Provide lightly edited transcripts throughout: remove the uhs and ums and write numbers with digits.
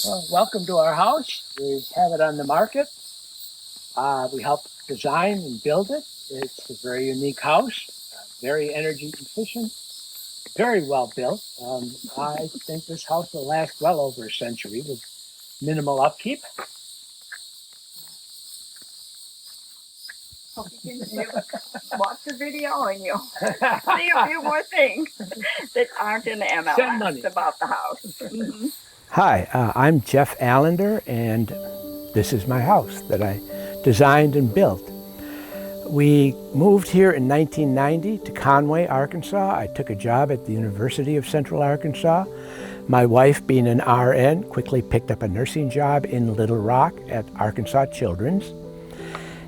Well, welcome to our house. We have it on the market. We help design and build it. It's a very unique house, very energy efficient, very well built. I think this house will last well over a century with minimal upkeep. Hope you can watch the video and you'll see a few more things that aren't in the MLS about the house. Hi, I'm Jeff Allender, and this is my house that I designed and built. We moved here in 1990 to Conway, Arkansas. I took a job at the University of Central Arkansas. My wife, being an RN, quickly picked up a nursing job in Little Rock at Arkansas Children's.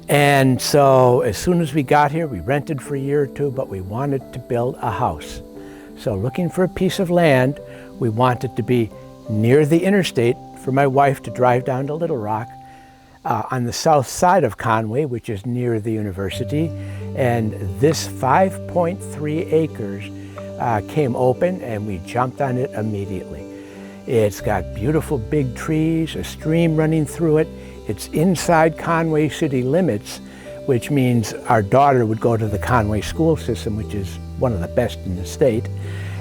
And so as soon as we got here, we rented for a year or two, but we wanted to build a house. So looking for a piece of land, we wanted to be near the interstate for my wife to drive down to Little Rock, on the south side of Conway, which is near the university. And this 5.3 acres came open, and we jumped on it immediately. It's got beautiful big trees, a stream running through it. It's inside Conway city limits, which means our daughter would go to the Conway school system, which is one of the best in the state.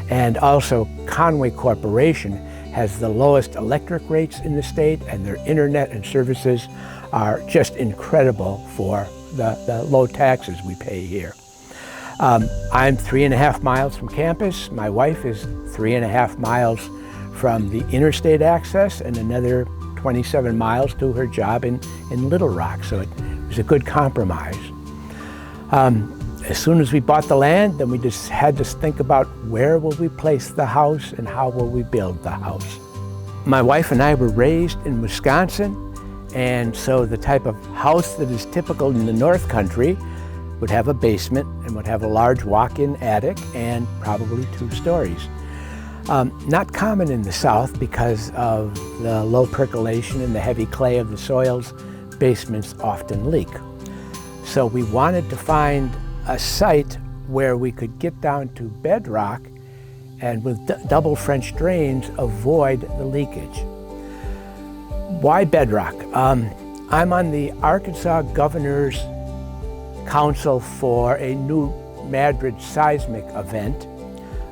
And also Conway Corporation has the lowest electric rates in the state, and their internet and services are just incredible for the low taxes we pay here. I'm 3.5 miles from campus. My wife is 3.5 miles from the interstate access and another 27 miles to her job in Little Rock, so it was a good compromise. As soon as we bought the land, then we just had to think about where will we place the house and how will we build the house. My wife and I were raised in Wisconsin, and so the type of house that is typical in the North Country would have a basement and would have a large walk-in attic and probably 2 stories. Not common in the South because of the low percolation and the heavy clay of the soils. Basements often leak. So we wanted to find a site where we could get down to bedrock and with double French drains avoid the leakage. Why bedrock? I'm on the Arkansas Governor's Council for a new Madrid seismic event.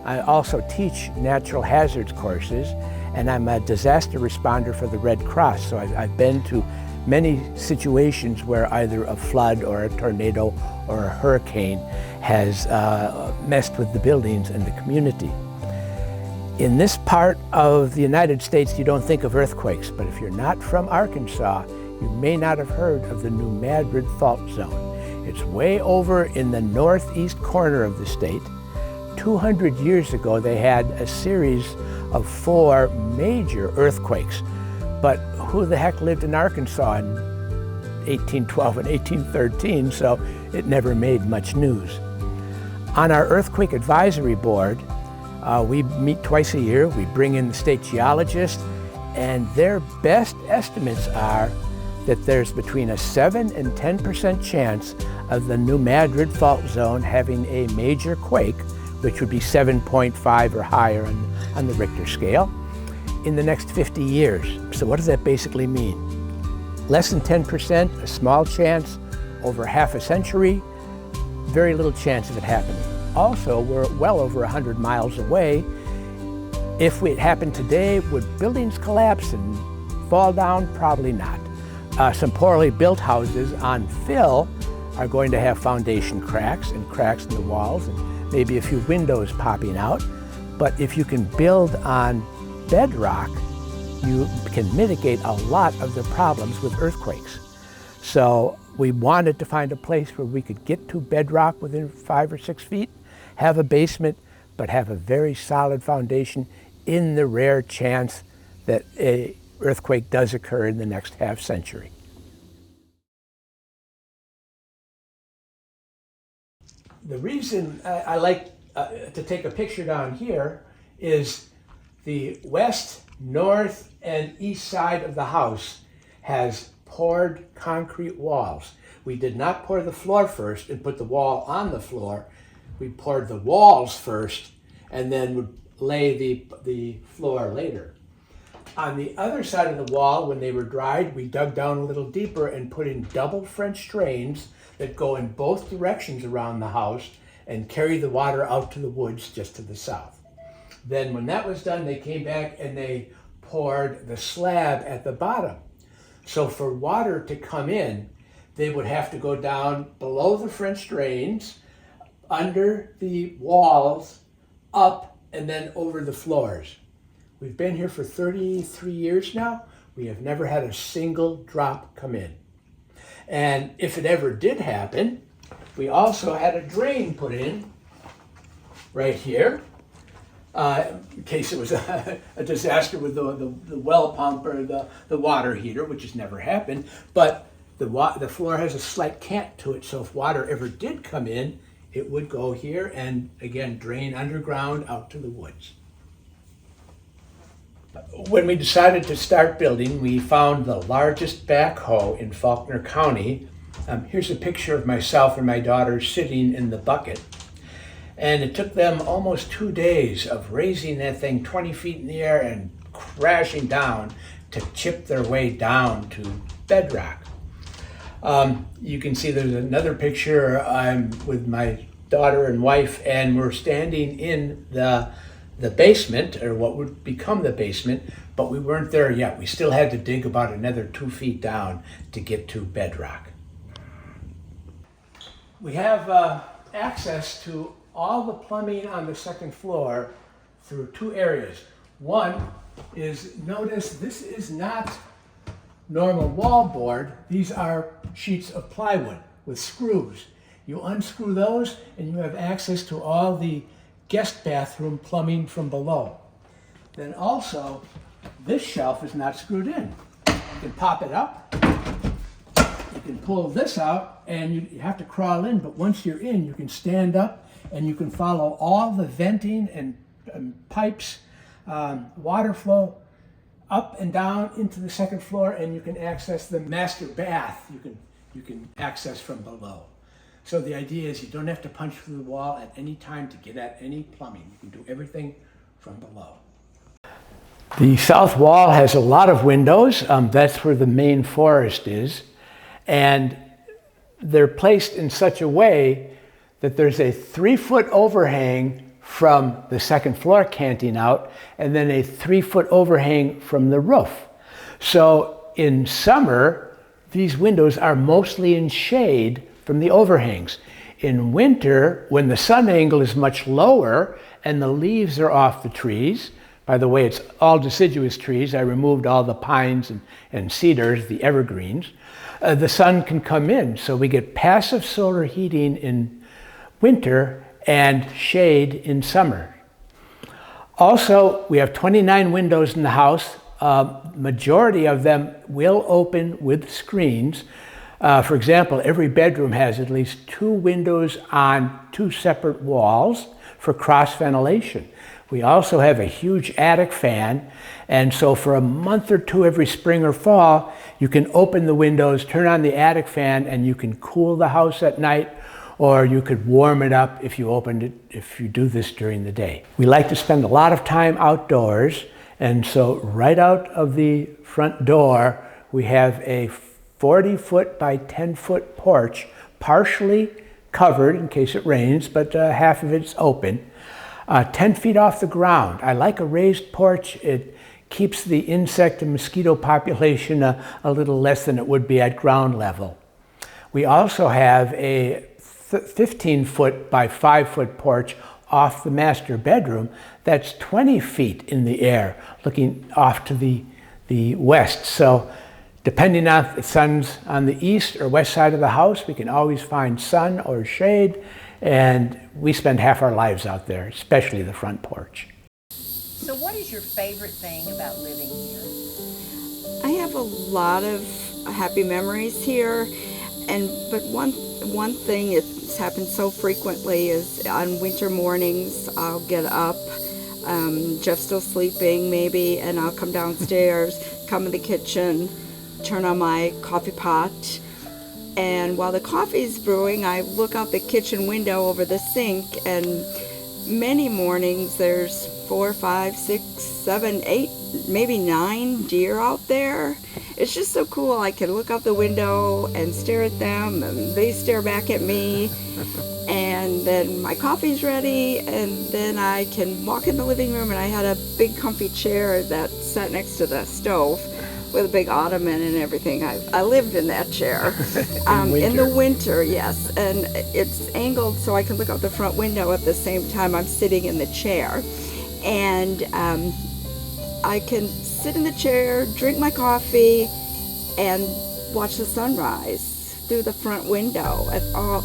I also teach natural hazards courses, and I'm a disaster responder for the Red Cross. So I've been to many situations where either a flood or a tornado or a hurricane has messed with the buildings and the community. In this part of the United States, you don't think of earthquakes, but if you're not from Arkansas, you may not have heard of the New Madrid Fault Zone. It's way over in the northeast corner of the state. 200 years ago, they had a series of 4 major earthquakes, but who the heck lived in Arkansas in 1812 and 1813, so it never made much news. On our Earthquake Advisory Board, we meet twice a year. We bring in the state geologists, and their best estimates are that there's between a 7 and 10% chance of the New Madrid Fault Zone having a major quake, which would be 7.5 or higher on the Richter scale, in the next 50 years. So what does that basically mean? Less than 10%, a small chance, over half a century, very little chance of it happening. Also, we're well over 100 miles away. If it happened today, would buildings collapse and fall down? Probably not. Some poorly built houses on fill are going to have foundation cracks and cracks in the walls and maybe a few windows popping out. But if you can build on bedrock, you can mitigate a lot of the problems with earthquakes. So we wanted to find a place where we could get to bedrock within 5 or 6 feet, have a basement, but have a very solid foundation in the rare chance that an earthquake does occur in the next half century. The reason I like to take a picture down here is the west, north, and east side of the house has poured concrete walls. We did not pour the floor first and put the wall on the floor. We poured the walls first and then would lay the floor later. On the other side of the wall, when they were dried, we dug down a little deeper and put in double French drains that go in both directions around the house and carry the water out to the woods just to the south. Then when that was done, they came back and they poured the slab at the bottom. So for water to come in, they would have to go down below the French drains, under the walls, up, and then over the floors. We've been here for 33 years now. We have never had a single drop come in. And if it ever did happen, we also had a drain put in right here, in case it was a disaster with the well pump or the water heater, which has never happened. But the floor has a slight cant to it, so if water ever did come in, it would go here and again drain underground out to the woods. When we decided to start building, we found the largest backhoe in Faulkner County. Here's a picture of myself and my daughter sitting in the bucket. And it took them almost 2 days of raising that thing 20 feet in the air and crashing down to chip their way down to bedrock. You can see there's another picture. I'm with my daughter and wife, and we're standing in the basement, or what would become the basement, but we weren't there yet. We still had to dig about another 2 feet down to get to bedrock. We have access to all the plumbing on the second floor through 2 areas. One is, notice this is not normal wall board. These are sheets of plywood with screws. You unscrew those and you have access to all the guest bathroom plumbing from below. Then also, this shelf is not screwed in. You can pop it up, you can pull this out, and you have to crawl in, but once you're in, you can stand up and you can follow all the venting and pipes, water flow up and down into the second floor, and you can access the master bath. You can access from below. So the idea is you don't have to punch through the wall at any time to get at any plumbing. You can do everything from below. The south wall has a lot of windows. That's where the main forest is. And they're placed in such a way that there's a 3-foot overhang from the second floor canting out, and then a 3-foot overhang from the roof. So in summer, these windows are mostly in shade from the overhangs. In winter, when the sun angle is much lower and the leaves are off the trees, by the way, it's all deciduous trees. I removed all the pines and cedars, the evergreens. The sun can come in, so we get passive solar heating in winter and shade in summer. Also, we have 29 windows in the house. Majority of them will open with screens. For example, every bedroom has at least 2 windows on 2 separate walls for cross ventilation. We also have a huge attic fan, and so for a month or 2 every spring or fall, you can open the windows, turn on the attic fan, and you can cool the house at night, or you could warm it up if you do this during the day. We like to spend a lot of time outdoors, and so right out of the front door, we have a 40-foot by 10-foot porch, partially covered in case it rains, but half of it's open. 10 feet off the ground. I like a raised porch. It keeps the insect and mosquito population a little less than it would be at ground level. We also have a 15-foot by 5-foot porch off the master bedroom that's 20 feet in the air, looking off to the west. So depending on if the sun's on the east or west side of the house, we can always find sun or shade, and we spend half our lives out there, especially the front porch. So what is your favorite thing about living here? I have a lot of happy memories here, but one thing that's happened so frequently is on winter mornings I'll get up, Jeff's still sleeping maybe, and I'll come downstairs, come in the kitchen, turn on my coffee pot, and while the coffee's brewing, I look out the kitchen window over the sink, and many mornings there's 4, 5, 6, 7, 8, maybe 9 deer out there. It's just so cool. I can look out the window and stare at them, and they stare back at me. And then my coffee's ready, and then I can walk in the living room, and I had a big comfy chair that sat next to the stove with a big ottoman and everything. I lived in that chair. In the winter, yes. And it's angled so I can look out the front window at the same time I'm sitting in the chair. And I can sit in the chair, drink my coffee, and watch the sunrise through the front window.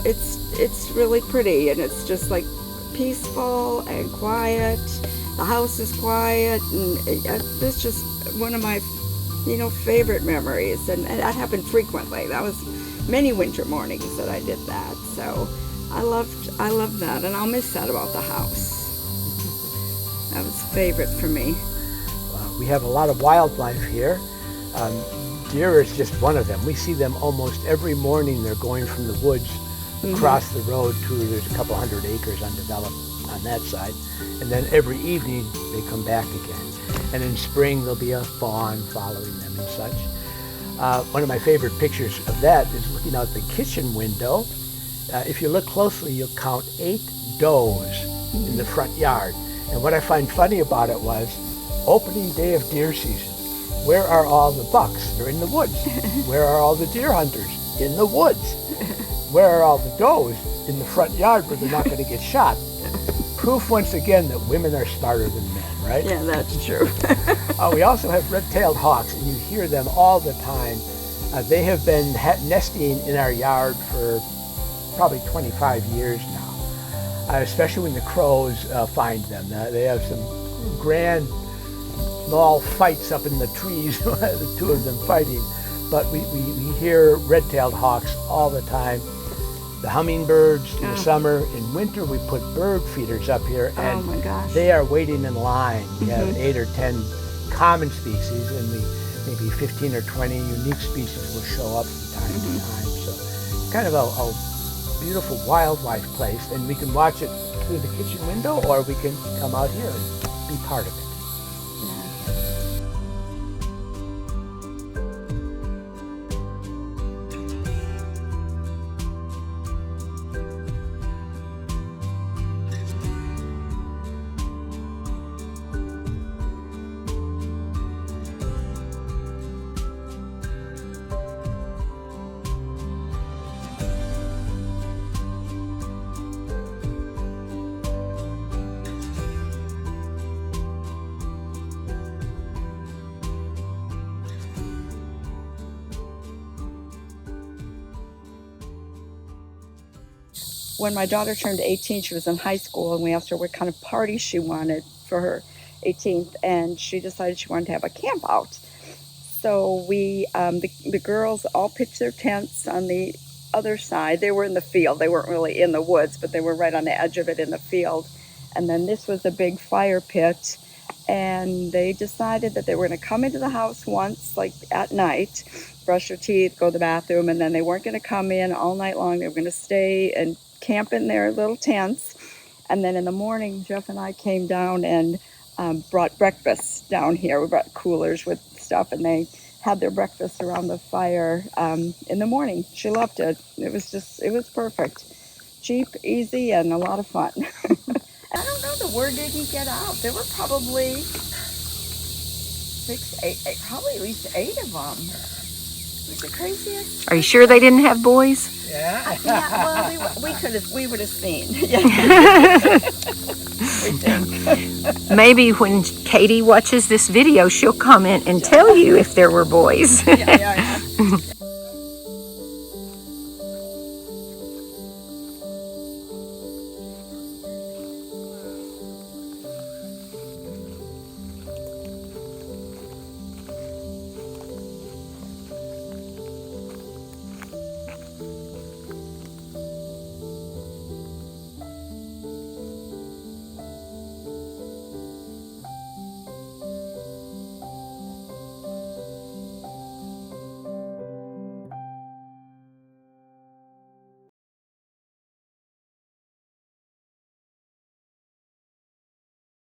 It's really pretty, and it's just like peaceful and quiet. The house is quiet, and it's just one of my favorite memories, and that happened frequently. That was many winter mornings that I did that. So I loved that, and I'll miss that about the house. That was a favorite for me. We have a lot of wildlife here. Deer is just one of them. We see them almost every morning. They're going from the woods across the road to, there's a couple hundred acres undeveloped on that side. And then every evening they come back again. And in spring there'll be a fawn following them and such. One of my favorite pictures of that is looking out the kitchen window. If you look closely, you'll count 8 does in the front yard. And what I find funny about it was, opening day of deer season, where are all the bucks? They're in the woods. Where are all the deer hunters? In the woods. Where are all the does? In the front yard where they're not going to get shot. Proof once again that women are smarter than men, right? Yeah, that's true. We also have red-tailed hawks, and you hear them all the time. They have been nesting in our yard for probably 25 years now, especially when the crows find them. They have some grand small fights up in the trees, the two of them fighting. But we hear red-tailed hawks all the time. The hummingbirds in the summer. In winter, we put bird feeders up here, and they are waiting in line. We have 8 or 10 common species, and maybe 15 or 20 unique species will show up from time to time. So kind of a beautiful wildlife place, and we can watch it through the kitchen window, or we can come out here and be part of it. When my daughter turned 18, she was in high school, and we asked her what kind of party she wanted for her 18th, and she decided she wanted to have a camp out. So we, the girls all pitched their tents on the other side. They were in the field. They weren't really in the woods, but they were right on the edge of it in the field. And then this was a big fire pit, and they decided that they were going to come into the house once, like at night, brush their teeth, go to the bathroom, and then they weren't going to come in all night long. They were going to stay and camp in their little tents. And then in the morning, Jeff and I came down and brought breakfast down here. We brought coolers with stuff, and they had their breakfast around the fire in the morning. She loved it. It was perfect. Cheap, easy, and a lot of fun. I don't know, the word didn't get out. There were probably 6, 8, probably at least 8 of them. It was the craziest. Are you sure they didn't have boys? Yeah. Well, we would have seen. Maybe when Katie watches this video, she'll comment and tell you if there were boys. Yeah.